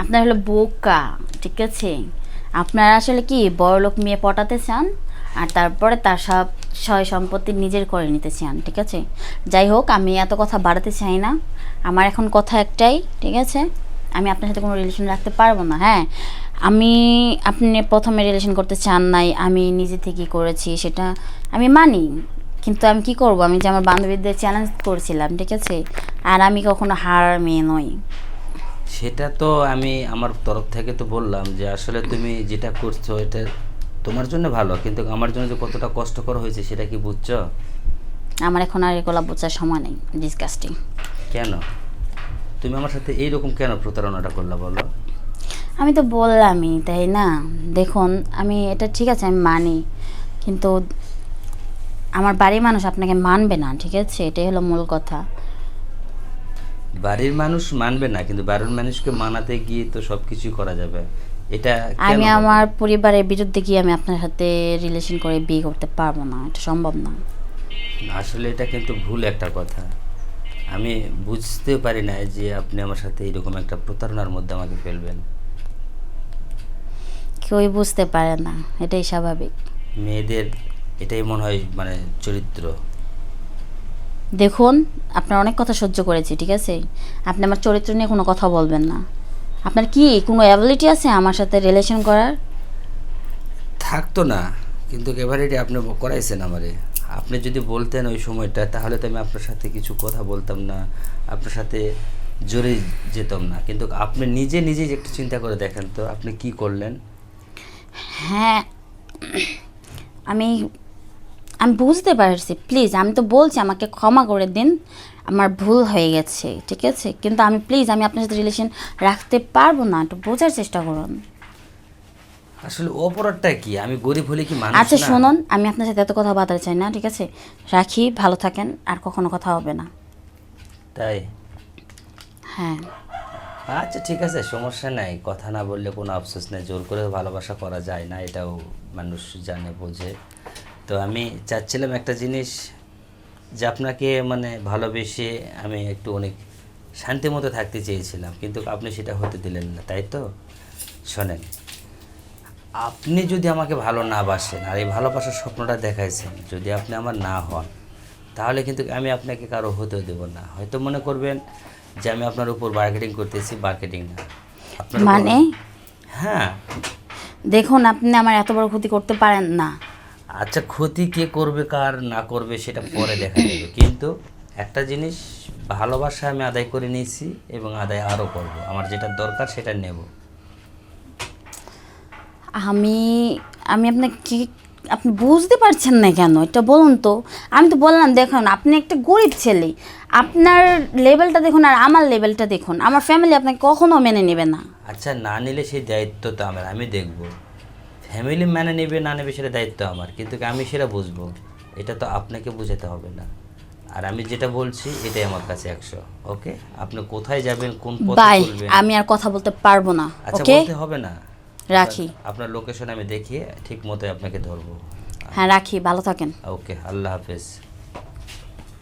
আপনার হলো বোকা, ঠিক আছে? আপনারা আসলে কি বড়লোক মেয়ে পটাতে চান, আর তারপরে তার সব সয় সম্পত্তি নিজের করে নিতে চান, ঠিক আছে? যাই হোক, আমি এত কথা বাড়াতে চাই না। আমার এখন কথা একটাই, ঠিক আছে? আমি আপনার সাথে কোনো রিলেশন রাখতে পারবো না। হ্যাঁ, আমি আপনি প্রথমে রিলেশন করতে চান নাই, আমি নিজে থেকেই করেছি, সেটা আমি মানি। কিন্তু আমি কি করব, আমি যে আমার বান্ধবীদের চ্যালেঞ্জ করছিলাম, ঠিক আছে? আর আমি কখনো হার মেয়ে নই। সেটা তো আমি আমার তরফ থেকে তো বললাম যে আসলে তুমি যেটা করছো এটা তোমার জন্য ভালো, কিন্তু আমার জন্য যে কতটা কষ্টকর হয়েছে সেটা কি বুঝছো? আমার এখন আর এগুলো বোঝার সময় নেই। ডিসকাস্টিং। কেন তুমি আমার সাথে এইরকম কেন প্রতারণাটা করলা বলো? আমি তো বললামই, তাই না? দেখুন, আমি এটা ঠিক আছে, আমি মানি, কিন্তু আমার বাড়ির মানুষ আপনাকে মানবে না, ঠিক আছে? এটাই হলো মূল কথা। বাড়ির মানুষ মানবে না, কিন্তু বাড়ির মানুষকে মানাতে গিয়ে তো সব কিছুই করা যাবে। এটা কেন আমি হবে? আমার পরিবারের বিরুদ্ধে গিয়ে আমি আপনার সাথে রিলেশন করে বিয়ে করতে পারবো না, এটা সম্ভব না। আসলে এটা কিন্তু ভুল একটা কথা। আমি বুঝতে পারি না যে আপনি আমার সাথে এরকম একটা প্রতারণার মধ্যে আমাকে ফেলবেন। কেউই বুঝতে পারে না, এটাই স্বাভাবিক। মেয়েদের এটাই মনে হয় মানে চরিত্র। দেখুন, আপনার অনেক কথা সহ্য করেছি, ঠিক আছে? আপনি আমার চরিত্র নিয়ে কোনো কথা বলবেন না। আপনার কি কোনো অ্যাবিলিটি আছে আমার সাথে রিলেশন করার? থাকতো না, কিন্তু এবারে আপনি করাইছেন আমারে। আপনি যদি বলতেন ওই সময়টা, তাহলে তো আমি আপনার সাথে কিছু কথা বলতাম না, আপনার সাথে জড়ে যেতাম না। কিন্তু আপনি নিজে নিজেই একটু চিন্তা করে দেখেন তো আপনি কি করলেন। হ্যাঁ, আমি আমি বুঝতে পারছি। প্লিজ, আমি তো বলছি আমাকে ক্ষমা করে দিন, আমার ভুল হয়ে গেছে, ঠিক আছে? কিন্তু আমি প্লিজ, আমি আপনার সাথে রিলেশন রাখতে পারবো না, একটু বোঝার চেষ্টা করুন। আসলে অপরাধটা কি? আমি গরিব হলে কি মানুষ আচ্ছা না? শুনুন, আমি আপনার সাথে এত কথা বাতাতে চাই না, ঠিক আছে? রাখি, ভালো থাকেন, আর কখনো কথা হবে না। তাই? হ্যাঁ। আচ্ছা ঠিক আছে, সমস্যা নাই। কথা না বললে কোনো আফসোস নেই। জোর করে ভালোবাসা করা যায় না, এটাও মানুষ জানে বোঝে। তো আমি চাচ্ছিলাম একটা জিনিস, যে আপনাকে মানে ভালোবেসে আমি একটু অনেক শান্তি মতো থাকতে চেয়েছিলাম, কিন্তু আপনি সেটা হতে দিলেন না, তাই তো? শোনেন, আপনি যদি আমাকে ভালো না বাসেন আর এই ভালোবাসার স্বপ্নটা দেখাইছেন, যদি আপনি আমার না হন, তাহলে কিন্তু আমি আপনাকে কারো হতে দেব না। হয়তো মনে করবেন যে আমি আপনার উপর মার্কেটিং করতেছি, মার্কেটিং না। আপনার উপর মানে হ্যাঁ। দেখুন, আপনি আমার এত বড় ক্ষতি করতে পারেন না। আচ্ছা, ক্ষতি কে করবে কার না করবে সেটা পরে দেখা যাবে, কিন্তু একটা জিনিস, ভালোবাসা আমি আদায় করে নিয়েছি এবং আদায় আরও করব। আমার যেটা দরকার সেটা নেব। আমি আমি আপনাকে, আপনি বুঝতে পারছেন না কেন, এটা বলুন তো। আমি তো বললাম, দেখুন আপনি একটা গরিব ছেলে, আপনার লেভেলটা দেখুন আর আমার লেভেলটা দেখুন, আমার ফ্যামিলি আপনাকে কখনো মেনে নেবে না। আচ্ছা, না নিলে সেই দায়িত্ব তো আমার, আমি দেখব। ফ্যামিলি মানে নেবে না নেবে সেটা দায়িত্ব আমার, কিন্তু আমি সেটা বুঝবো। এটা তো আপনাকে বোঝাতে হবে না। আর আমি যেটা বলছি এটাই আমার কাছে 100। ওকে, আপনি কোথায় যাবেন, কোন পথে বাই, চলবেন? আমি আর কথা বলতে পারবো না। আচ্ছা, ওকে, বলতে হবে না। রাখি। আপনার লোকেশন আমি দেখিয়ে ঠিক মতোই আপনাকে ধরবো। হ্যাঁ রাখি, ভালো থাকেন। ওকে, আল্লাহ হাফেজ।